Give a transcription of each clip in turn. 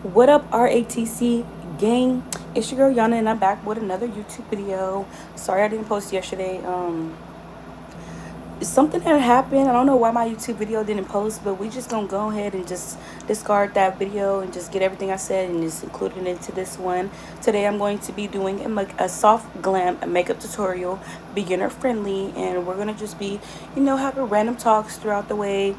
What up, RATC gang? It's your girl Yana, and I'm back with another YouTube video. Sorry I didn't post yesterday. Something had happened. I don't know why my YouTube video didn't post, but we just gonna go ahead and just discard that video and just get everything I said and just include it into this one. Today I'm going to be doing a soft glam makeup tutorial, beginner friendly, and we're gonna just be, having random talks throughout the way,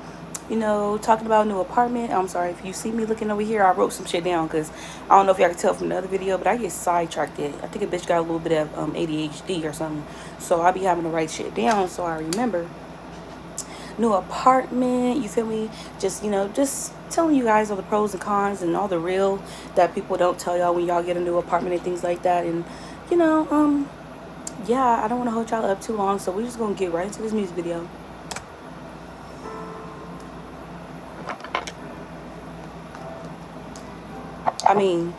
talking about a new apartment. I'm sorry if you see me looking over here. I wrote some shit down because I don't know if y'all can tell from the other video, but I get sidetracked. I think a bitch got a little bit of ADHD or something, so I be having to write shit down so I remember. New apartment, you feel me? Just just telling you guys all the pros and cons and all the real that people don't tell y'all when y'all get a new apartment and things like that. And you know, yeah, I don't want to hold y'all up too long, so we're just gonna get right into this music video. I mean,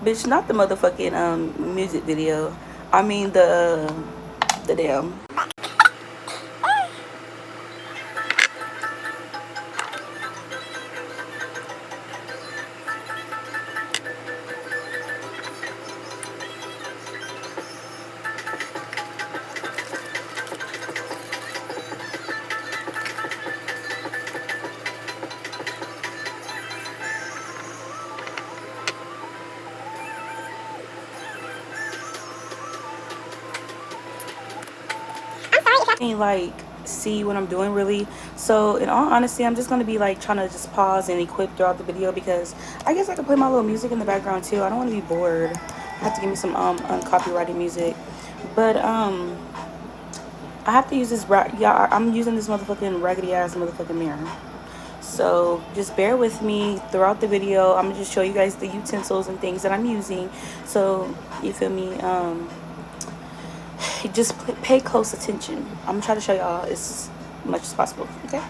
bitch, not the motherfucking music video. I mean the damn. Like see what I'm doing really. So in all honesty, I'm just gonna be like trying to just pause and equip throughout the video because I guess I could play my little music in the background too. I don't want to be bored. I have to give me some uncopyrighted music. But I have to use this yeah, I'm using this motherfucking raggedy ass motherfucking mirror. So just bear with me throughout the video. I'm gonna just show you guys the utensils and things that I'm using. So you feel me? Just pay close attention. I'm gonna try to show y'all as much as possible. Okay.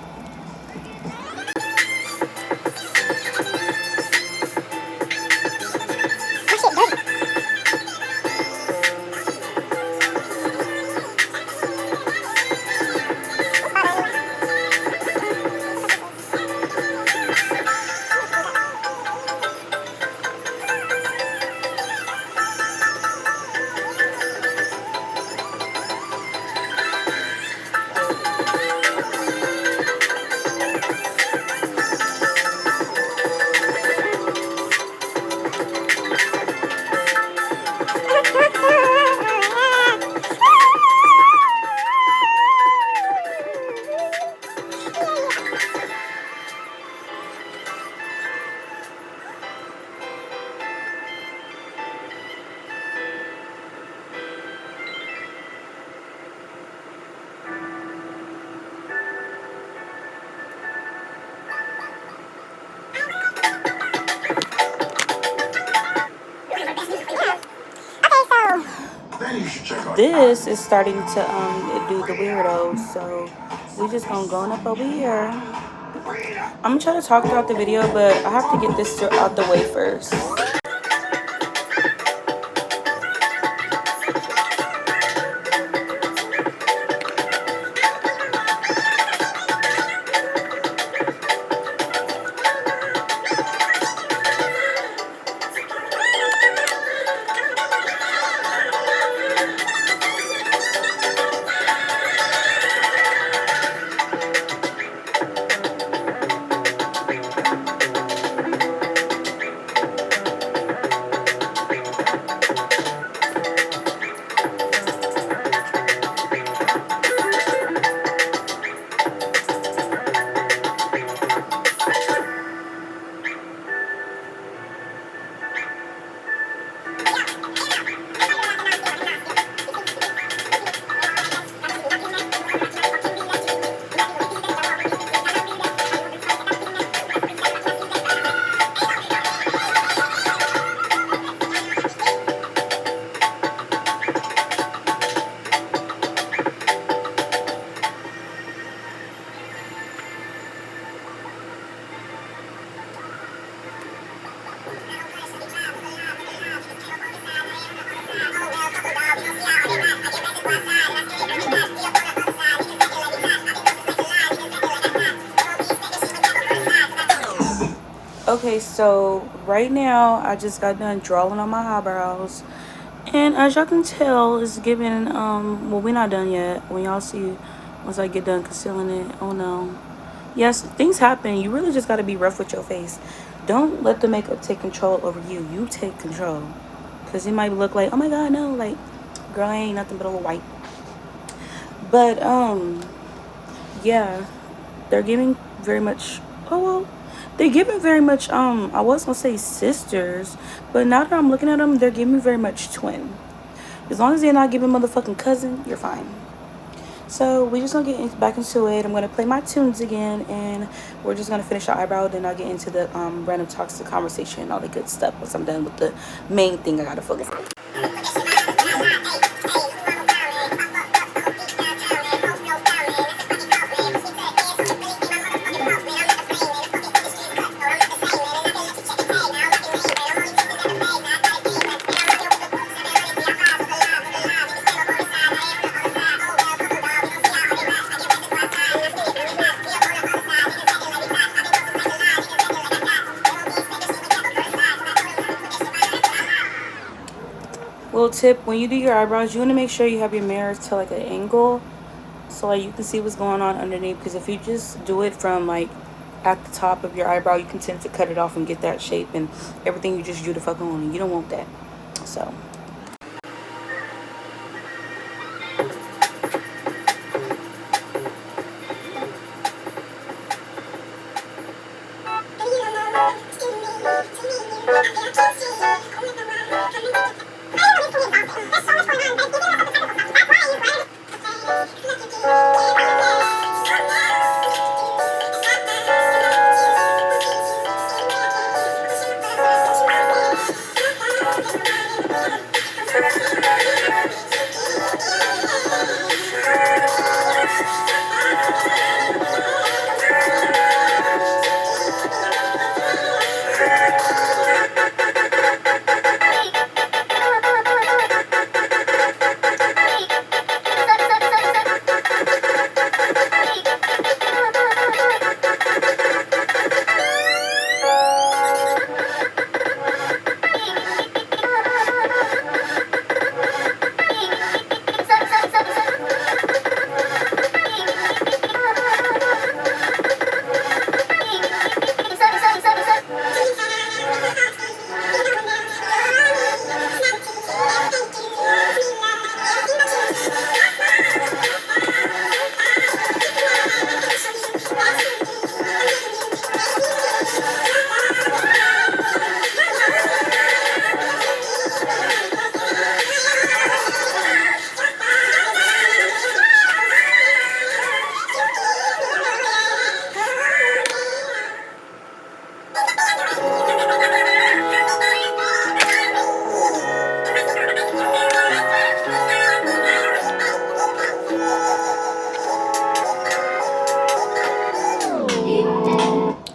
This is starting to do the weirdo, so we just gonna go on up over here. I'm gonna try to talk throughout the video, but I have to get this out the way first. Okay, so right now I just got done drawing on my eyebrows. And as y'all can tell, it's giving, well, we're not done yet. When y'all see, once I get done concealing it, oh no. Yes, things happen. You really just got to be rough with your face. Don't let the makeup take control over you. You take control. Because it might look like, oh my God, no, like, girl, I ain't nothing but a little white. But, yeah, they're giving very much, oh, well, they're giving very much, I was going to say sisters, but now that I'm looking at them, they're giving very much twin. As long as they're not giving motherfucking cousin, you're fine. So we just gonna back into it. I'm gonna play my tunes again, and we're just gonna finish our eyebrow. Then I'll get into the random talks, the conversation, and all the good stuff. Once I'm done with the main thing, I gotta focus on. Little tip: when you do your eyebrows, you want to make sure you have your mirror to like an angle, so like you can see what's going on underneath. Because if you just do it from like at the top of your eyebrow, you can tend to cut it off and get that shape and everything you just drew the fuck on, and you don't want that. So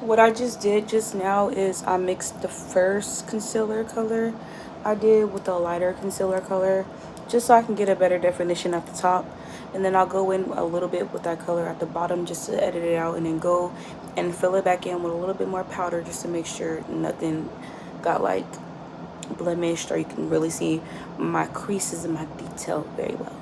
what I just did just now is I mixed the first concealer color I did with the lighter concealer color, just so I can get a better definition at the top. And then I'll go in a little bit with that color at the bottom just to edit it out, and then go and fill it back in with a little bit more powder just to make sure nothing got like blemished, or you can really see my creases and my detail very well.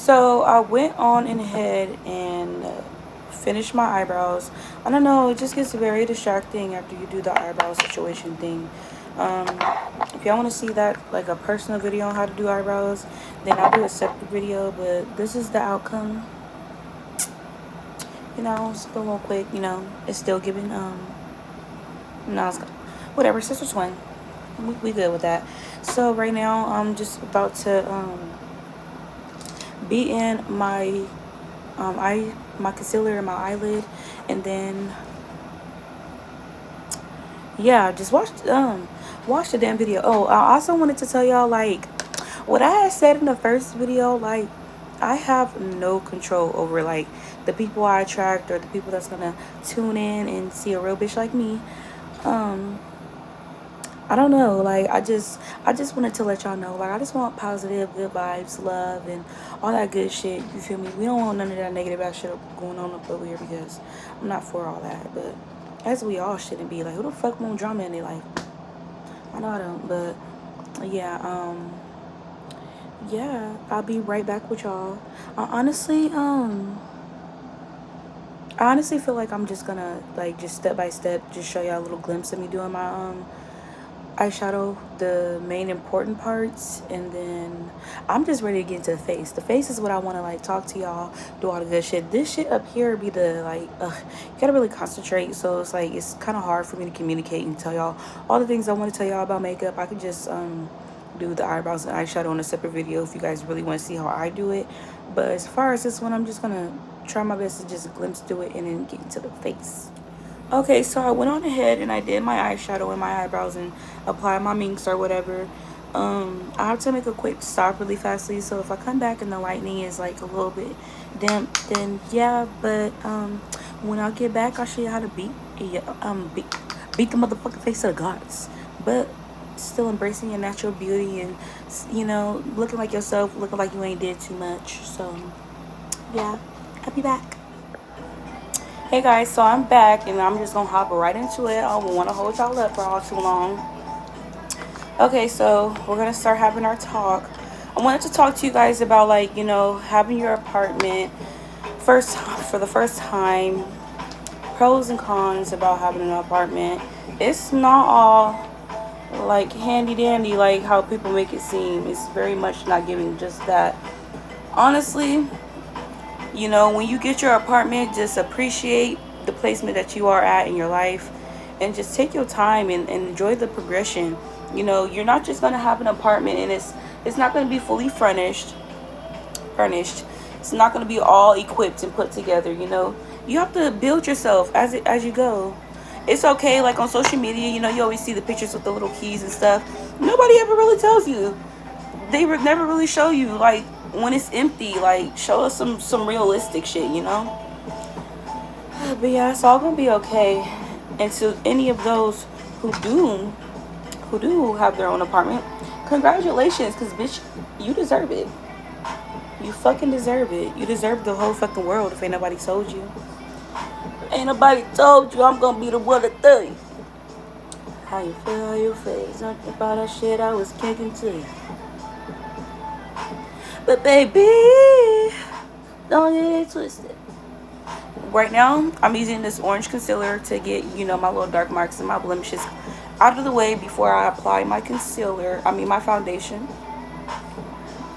So I went on in ahead and finished my eyebrows. I don't know, it just gets very distracting after you do the eyebrow situation thing. Um, if y'all want to see that, like a personal video on how to do eyebrows, then I'll do a separate video. But this is the outcome. You know, it's a little quick. You know, it's still giving. No, it's whatever. Sister twin. We good with that. So right now I'm just about to be in my my concealer in my eyelid, and then yeah, just watch the damn video. Oh, I also wanted to tell y'all, like, what I had said in the first video, like, I have no control over, like, the people I attract or the people that's gonna tune in and see a real bitch like me. um I don't know, like, I just wanted to let y'all know, like, I just want positive, good vibes, love, and all that good shit. You feel me? We don't want none of that negative ass shit going on up over here, because I'm not for all that. But as we all shouldn't be. Like, who the fuck want drama in their life? I know I don't, but yeah, yeah, I'll be right back with y'all. I honestly, I honestly feel like I'm just gonna, like, just step by step, just show y'all a little glimpse of me doing my eyeshadow, the main important parts, and then I'm just ready to get into the face. The face is what I want to, like, talk to y'all, do all the good shit. This shit up here be the, like, you gotta really concentrate, so it's like it's kind of hard for me to communicate and tell y'all all the things I want to tell y'all about makeup. I could just do the eyebrows and eyeshadow in a separate video if you guys really want to see how I do it. But as far as this one, I'm just gonna try my best to just glimpse through it and then get into the face. Okay, so I went on ahead and I did my eyeshadow and my eyebrows and applied my minks or whatever. I have to make a quick stop really fastly, so if I come back and the lighting is like a little bit dim, then yeah. But when I get back, I'll show you how to beat the motherfucking face of the gods. But still embracing your natural beauty and, you know, looking like yourself, looking like you ain't did too much. So yeah, I'll be back. Hey guys, so I'm back and I'm just gonna hop right into it. I don't want to hold y'all up for all too long. Okay, so we're gonna start having our talk. I wanted to talk to you guys about, like, you know, having your apartment first for the first time, pros and cons about having an apartment. It's not all like handy dandy like how people make it seem. It's very much not giving just that. Honestly, you know, when you get your apartment, just appreciate the placement that you are at in your life, and just take your time and enjoy the progression. You know, you're not just gonna have an apartment and it's not gonna be fully furnished. It's not gonna be all equipped and put together, you know. You have to build yourself as you go. It's okay, like on social media, you know, you always see the pictures with the little keys and stuff. Nobody ever really tells you. They would never really show you, like, when it's empty. Like, show us some realistic shit, you know. But yeah, it's all gonna be okay. And to any of those who do have their own apartment, congratulations, because bitch, you deserve it. You fucking deserve it. You deserve the whole fucking world. If ain't nobody told you, ain't nobody told you, I'm gonna be the one to tell you how you feel, how you feel. Something about that shit I was kicking to you. But baby, don't get it twisted. Right now, I'm using this orange concealer to get, you know, my little dark marks and my blemishes out of the way before I apply my my foundation.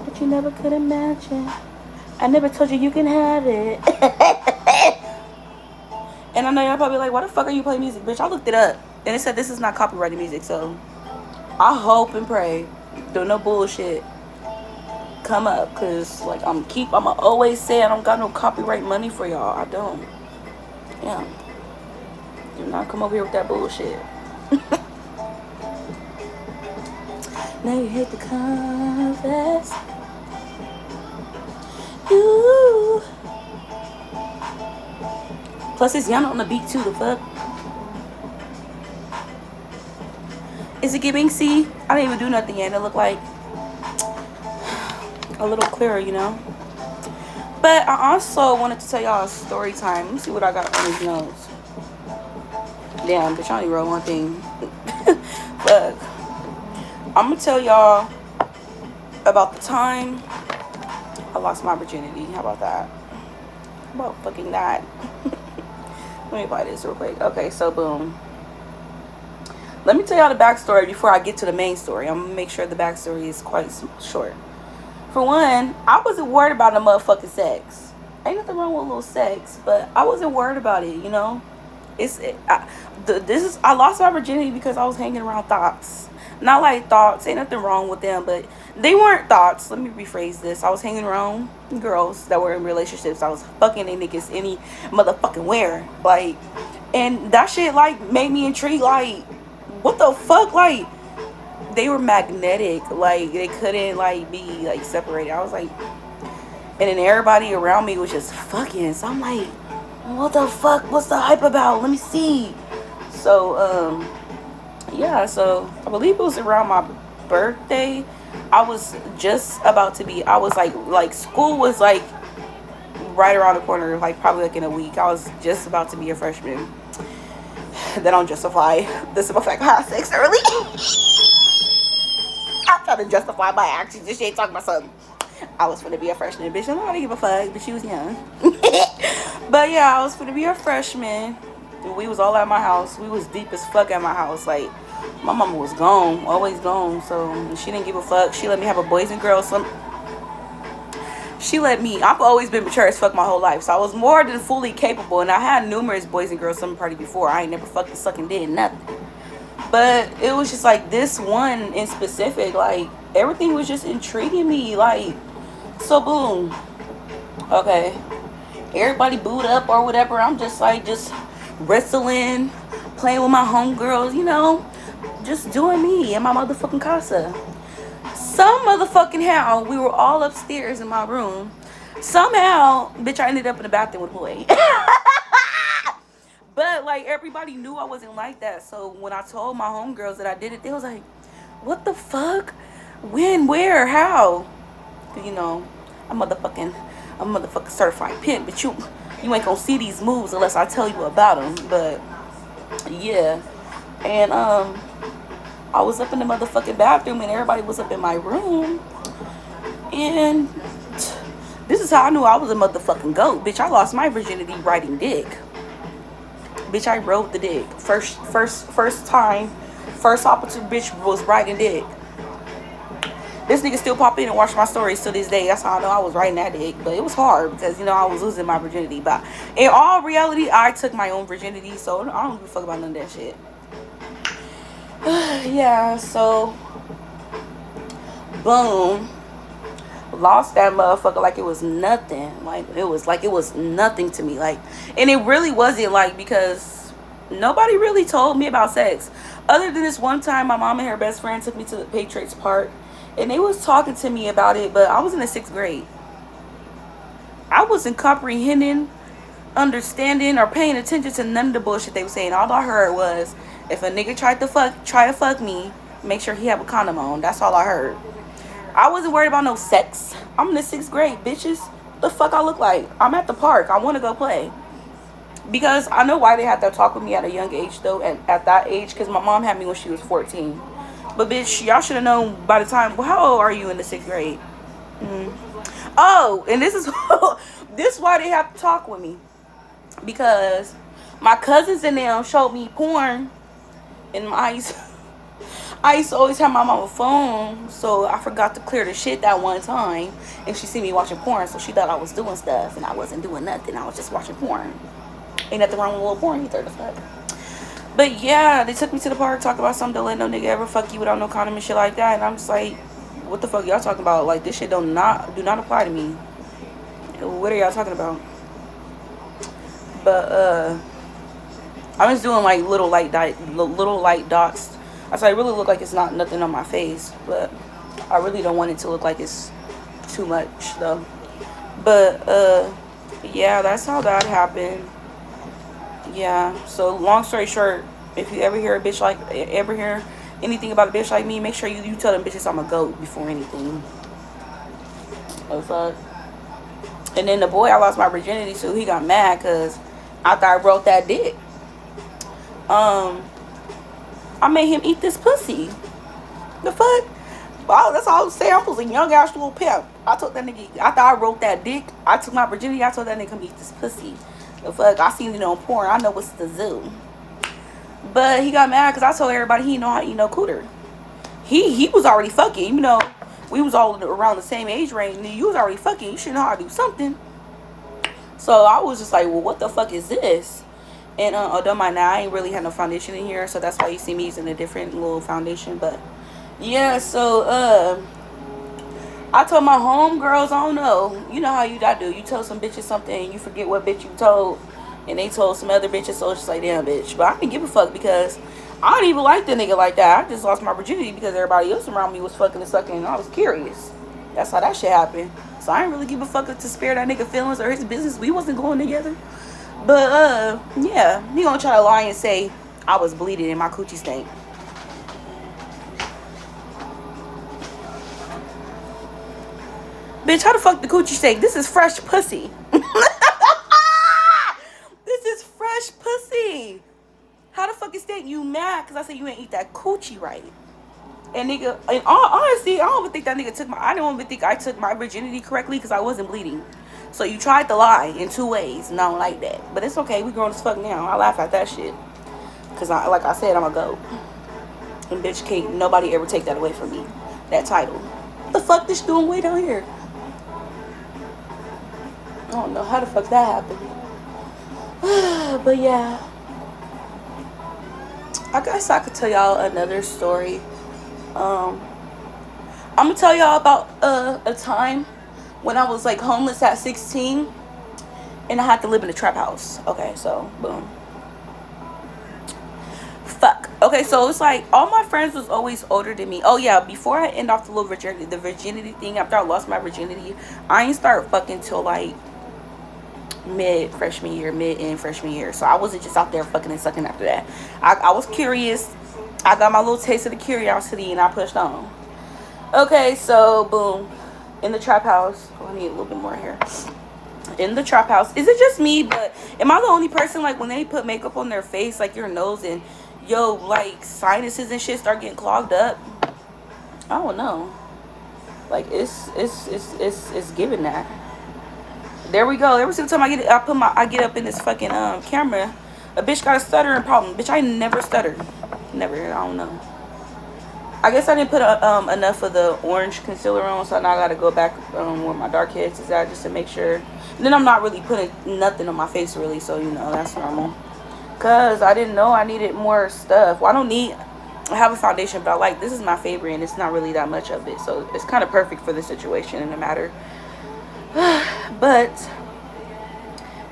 But you never could imagine. I never told you you can have it. And I know y'all probably like, why the fuck are you playing music? Bitch, I looked it up. And it said this is not copyrighted music, so I hope and pray do no bullshit come up, cause like I'ma always say I don't got no copyright money for y'all. I don't. Yeah. Do not come over here with that bullshit. Now you hit the confess. Plus, it's Yana on the beat too. The fuck is it giving? See, I didn't even do nothing yet. It looked like a little clearer, you know. But I also wanted to tell y'all a story time. Let me see what I got on these notes. Damn, bitch, I only wrote one thing. But I'm gonna tell y'all about the time I lost my virginity. How about that? How about fucking that? Let me buy this real quick. Okay, so boom. Let me tell y'all the backstory before I get to the main story. I'm gonna make sure the backstory is quite short. For one, I wasn't worried about the motherfucking sex. Ain't nothing wrong with a little sex, but I wasn't worried about it, you know? I lost my virginity because I was hanging around thoughts. Not like thoughts, ain't nothing wrong with them, but they weren't thoughts. Let me rephrase this. I was hanging around girls that were in relationships. I was fucking they niggas any motherfucking where. Like, and that shit like made me intrigued, like, what the fuck? Like, they were magnetic. Like, they couldn't like be like separated. I was like, and then everybody around me was just fucking. So I'm like, what the fuck? What's the hype about? Let me see. So, yeah, so I believe it was around my birthday. I was just about to be, I was like school was like right around the corner, like probably like in a week. I was just about to be a freshman. Then I'll justify this about fact I had sex early. I'm trying to justify my actions. This shit talking about something. I was finna be a freshman, bitch. I don't wanna give a fuck, but she was young. But yeah, I was finna be a freshman. We was all at my house. We was deep as fuck at my house. Like, my mama was gone, always gone. So she didn't give a fuck. She let me have a boys and girls. She let me. I've always been mature as fuck my whole life. So I was more than fully capable. And I had numerous boys and girls summer party before. I ain't never fucking sucking did nothing. But it was just like this one in specific. Like, everything was just intriguing me. Like, so boom. Okay. Everybody booed up or whatever. I'm just like, just wrestling, playing with my homegirls, you know, just doing me in my motherfucking casa. Some motherfucking how, we were all upstairs in my room. Somehow, bitch, I ended up in the bathroom with a boy. But like, everybody knew I wasn't like that. So when I told my homegirls that I did it, they was like, what the fuck? When, where, how? You know, I'm motherfucking certified pimp, but you ain't gonna see these moves unless I tell you about them. But yeah, and I was up in the motherfucking bathroom and everybody was up in my room, and this is how I knew I was a motherfucking goat, bitch. I lost my virginity riding dick, bitch. I rode the dick first time, first opportunity, bitch, was riding dick. This nigga still pop in and watch my stories to this day. That's how I know I was riding that dick. But it was hard because, you know, I was losing my virginity. But in all reality, I took my own virginity. So I don't give a fuck about none of that shit. Yeah, so boom. Lost that motherfucker like it was nothing. Like it was nothing to me. Like, and it really wasn't, like, because nobody really told me about sex. Other than this one time my mom and her best friend took me to the Patriots Park. And they was talking to me about it, but I was in the 6th grade. I wasn't comprehending, understanding, or paying attention to none of the bullshit they were saying. All I heard was, if a nigga try to fuck me, make sure he have a condom on. That's all I heard. I wasn't worried about no sex. I'm in the 6th grade, bitches. What the fuck I look like? I'm at the park. I want to go play. Because I know why they had to talk with me at a young age, though, at that age, because my mom had me when she was 14. But bitch, y'all should have known by the time. Well, how old are you in the 6th grade? Oh, and this is this is why they have to talk with me, because my cousins and them showed me porn, and I used to always have my mama's phone, so I forgot to clear the shit that one time, and she see me watching porn, so she thought I was doing stuff, and I wasn't doing nothing. I was just watching porn. Ain't nothing wrong with a little porn either. The fuck. But yeah, they took me to the park, talk about something, don't let no nigga ever fuck you without no condom and shit like that. And I'm just like, what the fuck y'all talking about? Like, this shit do not apply to me. What are y'all talking about? But I'm just doing like little light dots. I said I really look like it's not nothing on my face, but I really don't want it to look like it's too much though. But yeah, that's how that happened. Yeah. So long story short, if you ever hear anything about a bitch like me, make sure you tell them bitches I'm a goat before anything. Oh fuck. And then the boy I lost my virginity to, he got mad because after I broke that dick, um, I made him eat this pussy. The fuck? Wow, that's all I was saying. I was a young ass little pimp. I told that nigga after I wrote that dick, I took my virginity. I told that nigga come eat this pussy. The fuck? I seen it on porn. I know what's the zoo. But he got mad because I told everybody he know how to eat no cooter. He was already fucking. You know, we was all around the same age range. And you was already fucking. You should know how to do something. So I was just like, well, what the fuck is this? And oh, don't mind now. I ain't really had no foundation in here, so that's why you see me using a different little foundation. But yeah, so I told my homegirls, I don't know. You know how you gotta do. You tell some bitches something and you forget what bitch you told. And they told some other bitches, so it's just like, damn, bitch. But I didn't give a fuck because I don't even like the nigga like that. I just lost my virginity because everybody else around me was fucking and sucking and I was curious. That's how that shit happened. So I didn't really give a fuck to spare that nigga feelings or his business. We wasn't going together. But yeah, he gonna try to lie and say I was bleeding and my coochie stank. Bitch, how the fuck the coochie stank? This is fresh pussy. This is fresh pussy. How the fuck is that you mad? Because I said you ain't eat that coochie right. And nigga, in all honesty, I don't even think that nigga took I don't even think I took my virginity correctly because I wasn't bleeding. So you tried to lie in 2 ways, and I don't like that. But it's okay, we grown as fuck now. I laugh at that shit. Because like I said, I'm a goat. And bitch, can't nobody ever take that away from me. That title. What the fuck this doing way down here? I don't know how the fuck that happened. But yeah. I guess I could tell y'all another story. I'm gonna tell y'all about a time when I was like homeless at 16 and I had to live in a trap house. Okay, so boom. Fuck. Okay, so it's like all my friends was always older than me. Oh yeah, before I end off the little virginity thing, after I lost my virginity, I ain't start fucking till like mid and freshman year. So I wasn't just out there fucking and sucking after that. I was curious. I got my little taste of the curiosity and I pushed on. Okay, so boom. In the trap house. Oh, I need a little bit more here. In the trap house. Is it just me? But am I the only person like when they put makeup on their face, like your nose and yo like sinuses and shit start getting clogged up? I don't know. Like it's giving that. There we go. Every single time I get up in this fucking camera, a bitch got a stuttering problem. Bitch, I never stuttered. Never. I don't know. I guess I didn't put enough of the orange concealer on, so now I gotta go back where my dark heads is at just to make sure. And then I'm not really putting nothing on my face really, so you know that's normal. Cause I didn't know I needed more stuff. Well, I have a foundation, but this is my favorite, and it's not really that much of it, so it's kind of perfect for the situation and the matter. But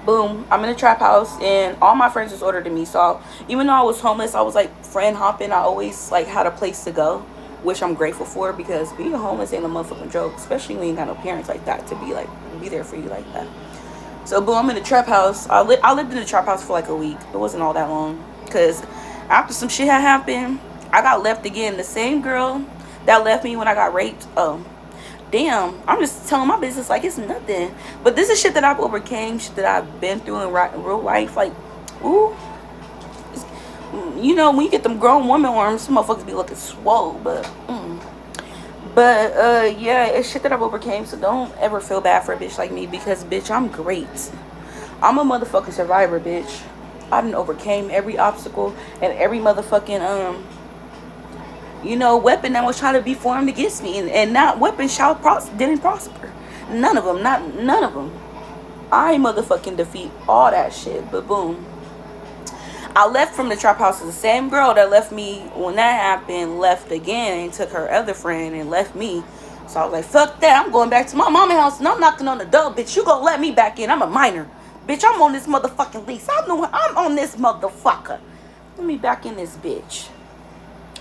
boom, I'm in a trap house and all my friends was older than me, so even though I was homeless, I was like friend hopping. I always like had a place to go, which I'm grateful for, because being homeless ain't a motherfucking joke, especially when you ain't got no parents like that to be there for you like that. So boom, I'm in a trap house. I lived in the trap house for like a week. It wasn't all that long, because after some shit had happened, I got left again. The same girl that left me when I got raped. Oh damn, I'm just telling my business like it's nothing. But this is shit that I've overcame, shit that I've been through in real life. Like, ooh, you know, when you get them grown woman arms, some motherfuckers be looking swole. But yeah, it's shit that I've overcame. So don't ever feel bad for a bitch like me, because bitch, I'm great. I'm a motherfucking survivor, bitch. I done overcame every obstacle and every motherfucking weapon that was trying to be formed against me, and not weapon didn't prosper. None of them, none of them. I motherfucking defeat all that shit. But boom, I left from the trap house. The same girl that left me when that happened left again and took her other friend and left me. So I was like, fuck that, I'm going back to my mama's house and I'm knocking on the door. Bitch, you gonna let me back in? I'm a minor. Bitch, I'm on this motherfucking lease. I'm on this motherfucker. Let me back in this bitch.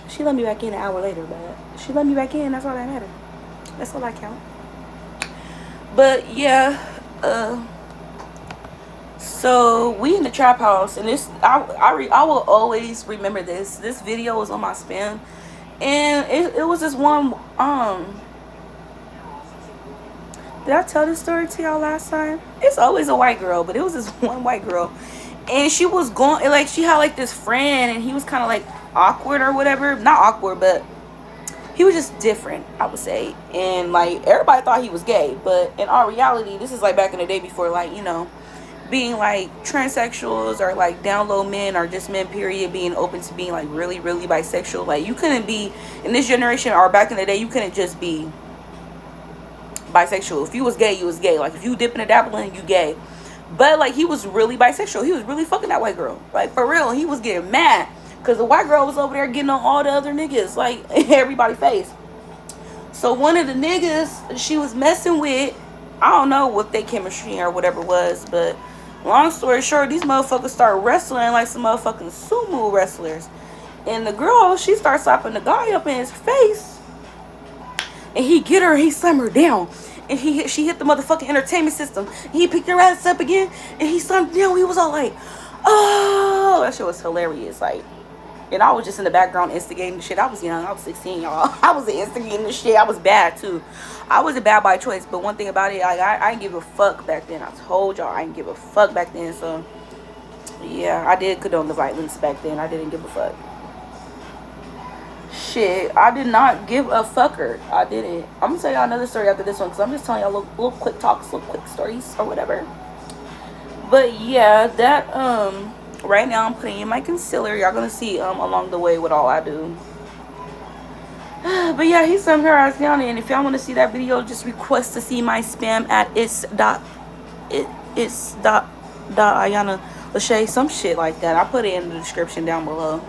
She let me back in an hour later, but she let me back in. That's all that matters. That's all I count. But yeah, So we in the trap house, and this I will always remember this. This video was on my spam, and it was this one. Did I tell this story to y'all last time? It's always a white girl, but it was this one white girl, and she was going like she had like this friend, and he was kind of like awkward or whatever. Not awkward, but he was just different, I would say. And like everybody thought he was gay, but in all reality, this is like back in the day before like being like transsexuals or like down low men or just men period being open to being like really really bisexual. Like you couldn't be in this generation or back in the day, you couldn't just be bisexual. If you was gay, you was gay. Like if you dipping and dabbling, you gay. But like he was really bisexual. He was really fucking that white girl. Like for real. He was getting mad because the white girl was over there getting on all the other niggas, like everybody's face. So one of the niggas she was messing with, I don't know what they chemistry or whatever was, but long story short, these motherfuckers start wrestling like some motherfucking sumo wrestlers. And the girl, she starts slapping the guy up in his face. And he get her, he slam her down. And she hit the motherfucking entertainment system. And he picked her ass up again. And he slammed down. He was all like, oh, that shit was hilarious. Like, and I was just in the background instigating the shit. I was young. I was 16, y'all. I was instigating the shit. I was bad, too. I wasn't bad by choice. But one thing about it, like, I didn't give a fuck back then. I told y'all I didn't give a fuck back then. So, yeah, I did condone the violence back then. I didn't give a fuck. Shit, I did not give a fucker. I didn't. I'm going to tell y'all another story after this one. Because I'm just telling y'all little quick talks, little quick stories or whatever. But, yeah, that, right now I'm putting in my concealer. Y'all gonna see along the way what all I do. But yeah, he sent her ass down, and if y'all want to see that video, just request to see my spam at its.iyana.Lashay, some shit like that. I put it in the description down below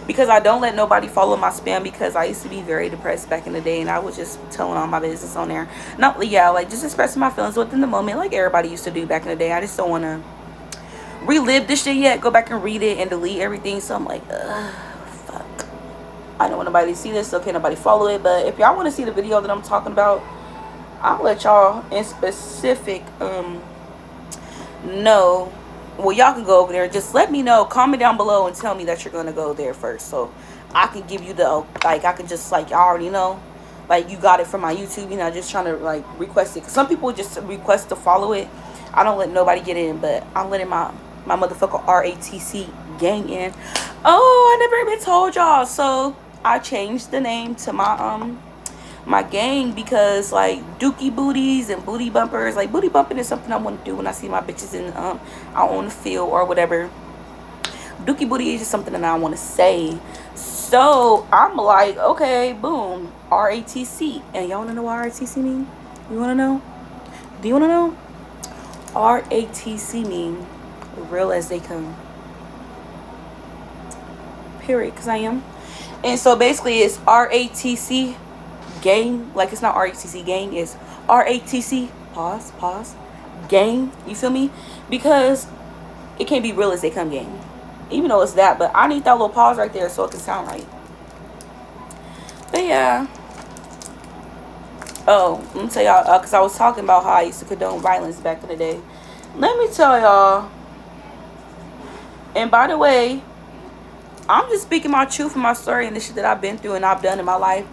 because I don't let nobody follow my spam because I used to be very depressed back in the day, and I was just telling all my business on there. Not yeah, like just expressing my feelings within the moment like everybody used to do back in the day. I just don't want to relive this shit yet, go back and read it and delete everything. So I'm like, fuck, I don't want nobody to see this, so can't nobody follow it. But if y'all want to see the video that I'm talking about, I'll let y'all in specific know. Well, y'all can go over there, just let me know, comment down below and tell me that you're gonna go there first, so I can give you the like, I can just like, y'all already know, like you got it from my YouTube, just trying to like request it, because some people just request to follow it. I don't let nobody get in, but I'm letting my motherfucker RATC gang in. Oh, I never even told y'all. So I changed the name to my gang because like dookie booties and booty bumpers, like booty bumping is something I want to do when I see my bitches in out on the field or whatever. Dookie booty is just something that I want to say. So I'm like, okay, boom, RATC. And y'all want to know what RATC mean? You want to know? Do you want to know? RATC mean real as they come. Period. Because I am. And so basically it's RATC gang. Like it's not RATC gang. It's RATC pause gang. You feel me? Because it can't be real as they come gang. Even though it's that. But I need that little pause right there so it can sound right. But yeah. Oh, let me tell y'all. Because I was talking about how I used to condone violence back in the day. Let me tell y'all. And by the way, I'm just speaking my truth and my story and the shit that I've been through and I've done in my life.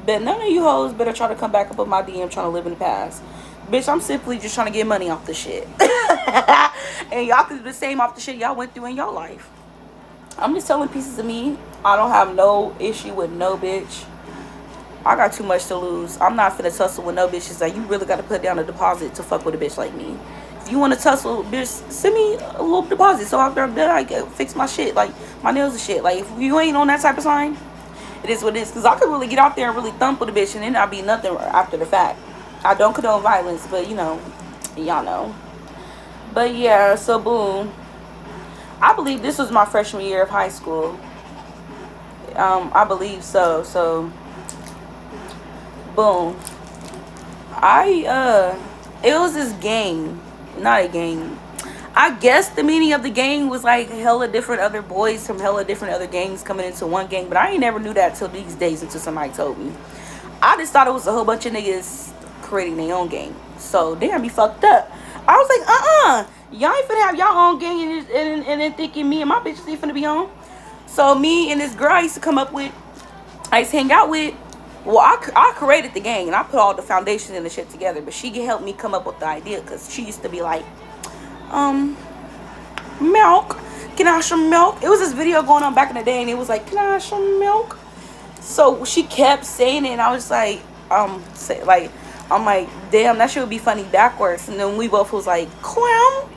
But none of you hoes better try to come back up with my DM trying to live in the past. Bitch, I'm simply just trying to get money off the shit. And y'all can do the same off the shit y'all went through in your life. I'm just telling pieces of me. I don't have no issue with no bitch. I got too much to lose. I'm not finna tussle with no bitches. Like, you really got to put down a deposit to fuck with a bitch like me. If you want to tussle, bitch, send me a little deposit so after I'm done, I can fix my shit, like my nails and shit. Like, if you ain't on that type of sign, it is what it is. Because I could really get out there and really thump with a bitch and then I'll be nothing after the fact. I don't condone violence, but y'all know. But yeah, so boom. I believe this was my freshman year of high school. I believe so. So boom. It was this gang. Not a gang. I guess the meaning of the gang was like hella different other boys from hella different other gangs coming into one gang. But I ain't never knew that till these days until somebody told me. I just thought it was a whole bunch of niggas creating their own gang. So damn, be fucked up. I was like, Y'all ain't finna have y'all own gang and then thinking me and my bitches ain't finna be on. So me and this girl I used to come up with, I used to hang out with. Well, I created the gang and I put all the foundations and the shit together. But she helped me come up with the idea because she used to be like, milk. Can I have some milk? It was this video going on back in the day and it was like, can I have some milk? So she kept saying it and I was like, I'm like, damn, that shit would be funny backwards. And then we both was like, clown.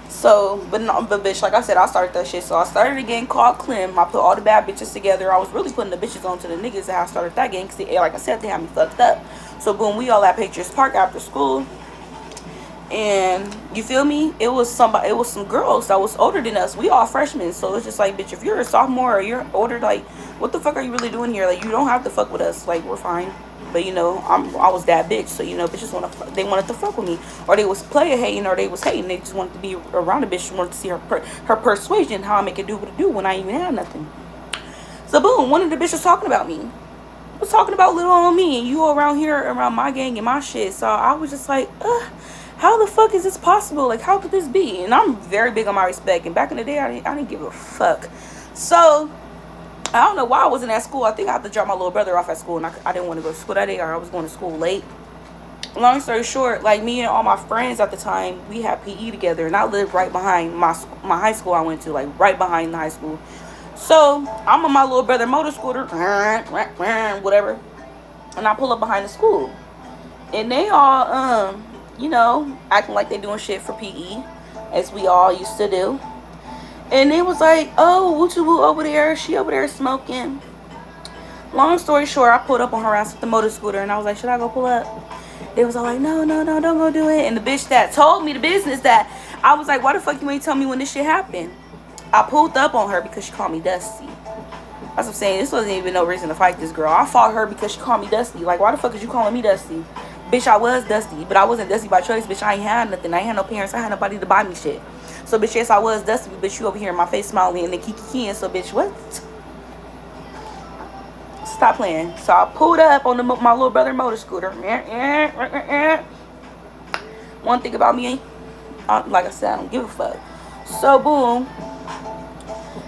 So, but no, but bitch, like I said, I started that shit. So I started a gang called Clem. I put all the bad bitches together. I was really putting the bitches onto the niggas that I started that gang. Cause like I said, they had me fucked up. So boom, we all at Patriots Park after school. And you feel me? It was some girls that was older than us. We all freshmen. So it's just like, bitch, if you're a sophomore or you're older, like, what the fuck are you really doing here? Like, you don't have to fuck with us. Like, we're fine. But you know, I was that bitch, so you know, bitches they wanted to fuck with me, or they was player hating, or they was hating. They just wanted to be around a bitch, wanted to see her persuasion, how I make it do what it do when I ain't even had nothing. So boom, one of the bitches talking about me, was talking about little on me, and you around here around my gang and my shit. So I was just like, how the fuck is this possible? Like, how could this be? And I'm very big on my respect. And back in the day, I didn't give a fuck. So I don't know why I wasn't at school. I think I had to drop my little brother off at school, and I didn't want to go to school that day, or I was going to school late. Long story short, like, me and all my friends at the time, we had PE together, and I lived right behind my high school I went to, like right behind the high school. So I'm on my little brother motor scooter, whatever, and I pull up behind the school, and they all you know, acting like they doing shit for PE, as we all used to do. And it was like, oh, woo woo over there. She over there smoking. Long story short, I pulled up on her ass with the motor scooter. And I was like, should I go pull up? They was all like, no, don't go do it. And the bitch that told me the business, that I was like, why the fuck you ain't tell me when this shit happened? I pulled up on her because she called me Dusty. That's what I'm saying. This wasn't even no reason to fight this girl. I fought her because she called me Dusty. Like, why the fuck is you calling me Dusty? Bitch, I was Dusty. But I wasn't Dusty by choice. Bitch, I ain't had nothing. I ain't had no parents. I had nobody to buy me shit. So, bitch, yes, I was Dusty, but you over here in my face smiling and then kikiing. So, bitch, what? Stop playing. So, I pulled up on my little brother motor scooter. One thing about me, like I said, I don't give a fuck. So, boom.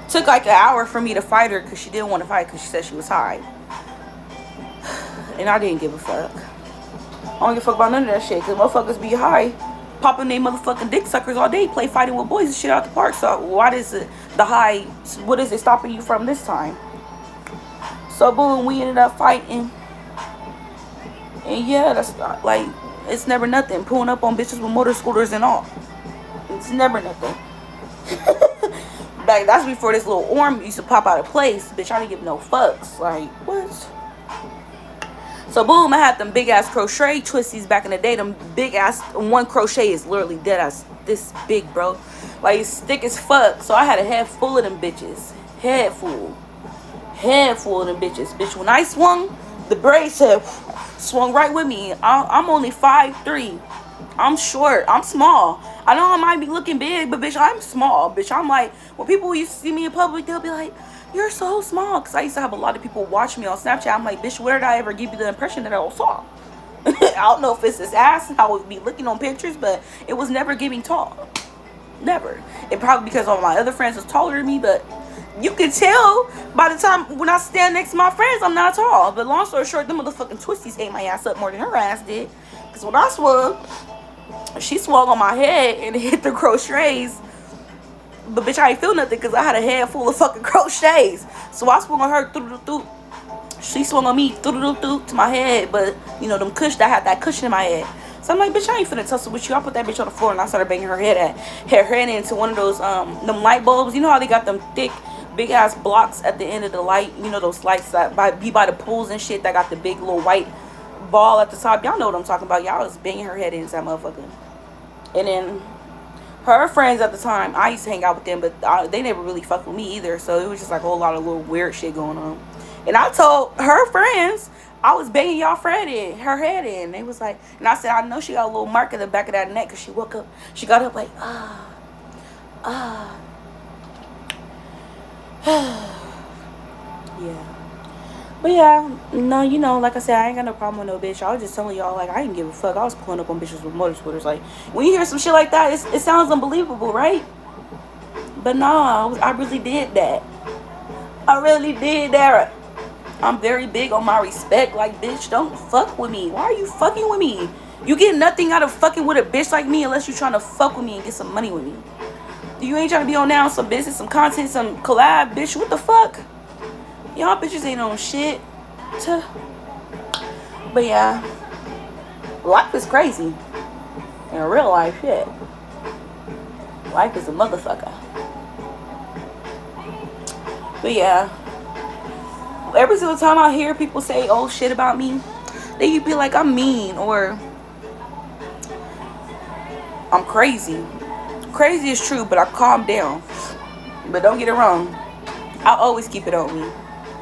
Took like an hour for me to fight her because she didn't want to fight because she said she was high. And I didn't give a fuck. I don't give a fuck about none of that shit because motherfuckers be high, popping they motherfucking dick suckers all day, play fighting with boys and shit out the park. So why is it the high, what is it stopping you from this time? So boom, we ended up fighting. And yeah, that's not, like, it's never nothing. Pulling up on bitches with motor scooters and all. It's never nothing. Like, that's before this little arm used to pop out of place. Bitch, I didn't give no fucks. Like, what? So boom, I had them big ass crochet twisties back in the day. Them big ass, one crochet is literally dead ass this big, bro. Like, it's thick as fuck. So I had a head full of them bitches. Head full of them bitches. Bitch, when I swung, the brace had swung right with me. I'm only 5'3". I'm short. I'm small. I know I might be looking big, but bitch, I'm small. Bitch, I'm like, when people used to see me in public, they'll be like, you're so small. Because I used to have a lot of people watch me on Snapchat. I'm like, bitch, where did I ever give you the impression that I was tall? I don't know if it's this ass and how I would be looking on pictures, but it was never giving tall. Never. It probably because all my other friends was taller than me, but you can tell by the time when I stand next to my friends, I'm not tall. But long story short, them motherfucking twisties ate my ass up more than her ass did. Because when I swung, she swung on my head and hit the crochets. But bitch, I ain't feel nothing because I had a head full of fucking crochets. So I swung on her, she swung on me, to my head. But, you know, them cushion, I had that cushion in my head. So I'm like, bitch, I ain't finna tussle with you. I put that bitch on the floor and I started banging her head into one of those, them light bulbs. You know how they got them thick, big ass blocks at the end of the light? You know those lights that be by the pools and shit that got the big little white ball at the top. Y'all know what I'm talking about. Y'all was banging her head into that motherfucker. And then her friends at the time, I used to hang out with them, but they never really fucked with me either. So it was just like a whole lot of little weird shit going on. And I told her friends I was banging y'all her head in. They was like, and I said, I know she got a little mark in the back of that neck because she got up like, yeah. But yeah, no, you know, like I said, I ain't got no problem with no bitch. I was just telling y'all, like, I didn't give a fuck. I was pulling up on bitches with motor scooters. Like, when you hear some shit like that, it sounds unbelievable, right? But no, I really did that. I really did that. I'm very big on my respect. Like, bitch, don't fuck with me. Why are you fucking with me? You get nothing out of fucking with a bitch like me unless you trying to fuck with me and get some money with me. You ain't trying to be on now some business, some content, some collab, bitch. What the fuck? Y'all bitches ain't on shit. But yeah, life is crazy. In real life, shit. Life is a motherfucker. But yeah, every single time I hear people say oh shit about me, they be like I'm mean or I'm crazy. Crazy is true, but I calm down. But don't get it wrong, I always keep it on me.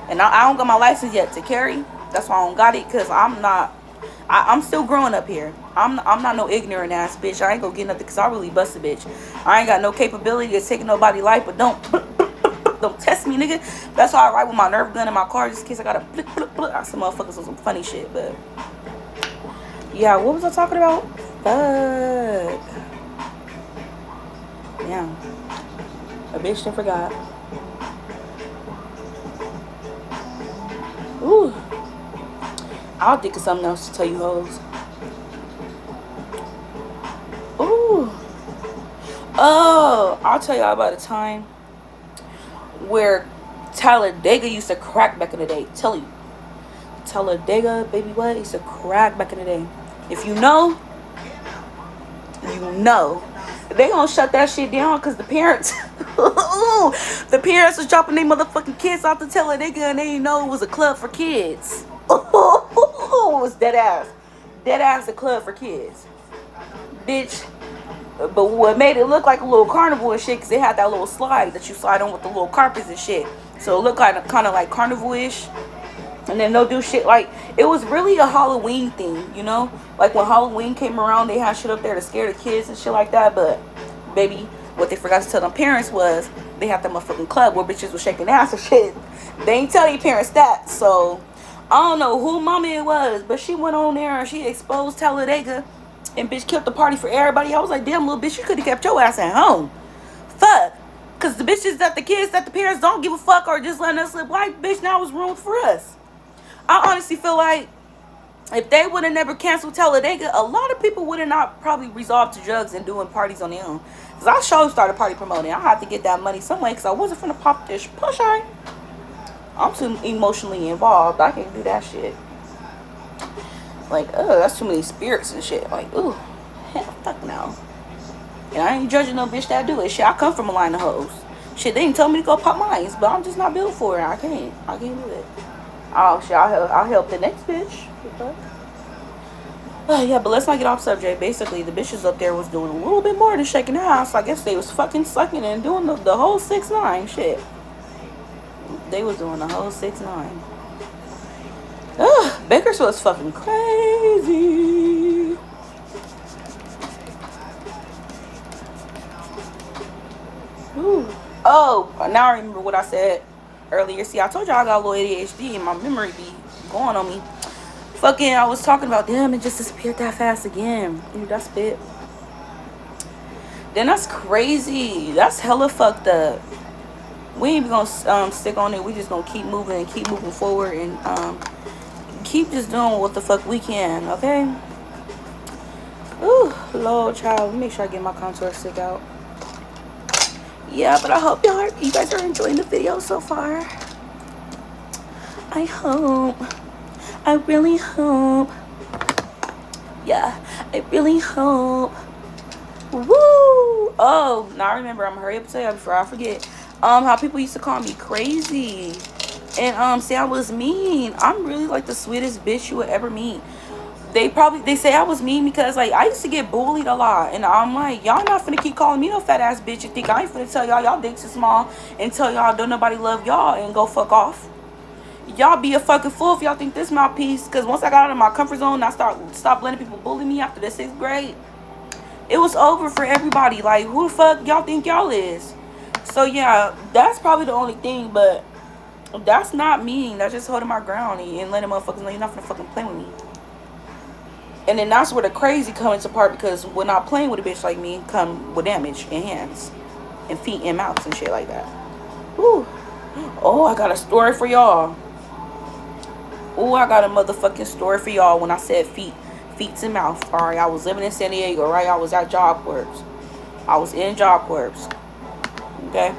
And I don't got my license yet to carry. That's why I don't got it, because I'm still growing up here. I'm not no ignorant ass bitch. I ain't gonna get nothing because I really bust a bitch. I ain't got no capability of taking nobody's life, but don't test me, nigga. That's why I ride with my Nerf gun in my car just in case I gotta I some motherfuckers on some funny shit. But yeah, what was I talking about? Fuck. Yeah. A bitch done forgot. Ooh. I'll think of something else to tell you hoes. Ooh. Oh, I'll tell y'all about a time where Talladega used to crack back in the day. Tell you. Talladega, baby, what? Used to crack back in the day. If you know, you know. They gonna shut that shit down because the parents, the parents was dropping their motherfucking kids off the Talladega and they didn't know it was a club for kids. It was dead ass a club for kids, bitch. But what made it look like a little carnival and shit, because they had that little slide that you slide on with the little carpets and shit, so it looked like kind of like carnival-ish. And then they'll do shit like, it was really a Halloween thing, you know? Like when Halloween came around, they had shit up there to scare the kids and shit like that. But, baby, what they forgot to tell them parents was they had that motherfucking club where bitches was shaking ass and shit. They ain't tell their parents that. So, I don't know who mama it was, but she went on there and she exposed Talladega and bitch killed the party for everybody. I was like, damn, little bitch, you could have kept your ass at home. Fuck. Because the bitches that the kids that the parents don't give a fuck or just letting us live life, bitch, now it's ruined for us. I honestly feel like if they would have never canceled Talladega, a lot of people would have not probably resolved to drugs and doing parties on their own. Because I sure started party promoting. I had to get that money some way because I wasn't finna pop this push. I'm too emotionally involved. I can't do that shit. Like, that's too many spirits and shit. Like, ooh, hell, fuck no. And I ain't judging no bitch that do it. Shit, I come from a line of hoes. Shit, they didn't tell me to go pop mines, but I'm just not built for it. I can't do it. Oh shit, I'll help the next bitch. Yeah, but let's not get off subject. Basically, the bitches up there was doing a little bit more than shaking the house. I guess they was fucking sucking and doing the whole 6ix9ine shit. They was doing the whole 6ix9ine. Baker's was fucking crazy. Ooh. Oh, now I remember what I said earlier. See, I told y'all I got a little ADHD and my memory be going on me. Fucking, I was talking about, damn, it just disappeared that fast again. Dude, that's spit. Then that's crazy. That's hella fucked up. We ain't even gonna stick on it. We just gonna keep moving and keep moving forward and keep just doing what the fuck we can, okay? Ooh, Lord, child. Let me make sure I get my contour stick out. Yeah, but I hope you guys are enjoying the video so far. I hope. I really hope. Yeah, I really hope. Woo! Oh, now I remember. I'm gonna hurry up and tell you before I forget. How people used to call me crazy and say I was mean. I'm really like the sweetest bitch you would ever meet. They say I was mean because like I used to get bullied a lot, and I'm like, y'all not finna keep calling me no fat ass bitch and think I ain't finna tell y'all dicks is small and tell y'all don't nobody love y'all and go fuck off. Y'all be a fucking fool if y'all think this mouthpiece. Because once I got out of my comfort zone and I stopped letting people bully me after the 6th grade, it was over for everybody. Like, who the fuck y'all think y'all is? So yeah, that's probably the only thing. But That's not mean. That's just holding my ground and letting motherfuckers know you're not gonna fucking play with me. And then that's where the crazy comes apart, because when not playing with a bitch like me come with damage in hands and feet and mouths and shit like that. Whew. Oh, I got a story for y'all. Oh, I got a motherfucking story for y'all when I said feet. Feet and mouth. Alright, I was living in San Diego, right? I was at Job Corps. I was in Job Corps. Okay.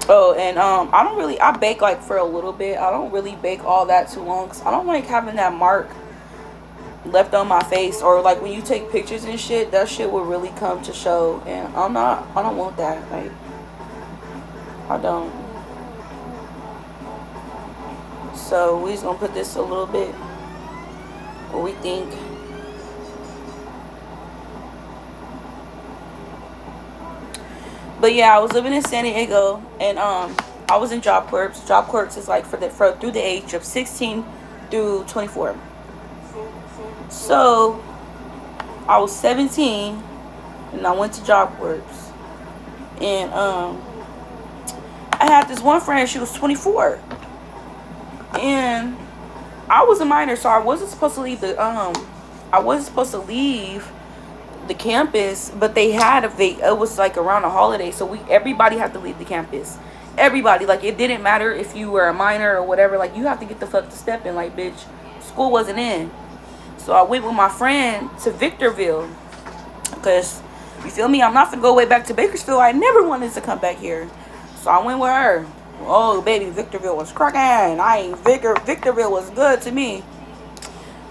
Oh, and I don't really, I bake like for a little bit. I don't really bake all that too long, because I don't like having that mark left on my face, or like when you take pictures and shit, that shit will really come to show, and I don't want that. Like, I don't. So we just gonna put this a little bit what we think. But yeah, I was living in San Diego, and I was in Job Corps. Job Corps is like for through the age of 16 through 24. So I was 17 and I went to Job Corps, and I had this one friend. She was 24, and I was a minor, so I wasn't supposed to leave the campus, but they had it was like around a holiday, so everybody had to leave the campus. Everybody, like, it didn't matter if you were a minor or whatever, like, you have to get the fuck to stepping, like, bitch, school wasn't in. So I went with my friend to Victorville, because, you feel me, I'm not gonna go way back to Bakersfield. I never wanted to come back here, so I went with her. Oh baby, Victorville was cracking. Victorville was good to me.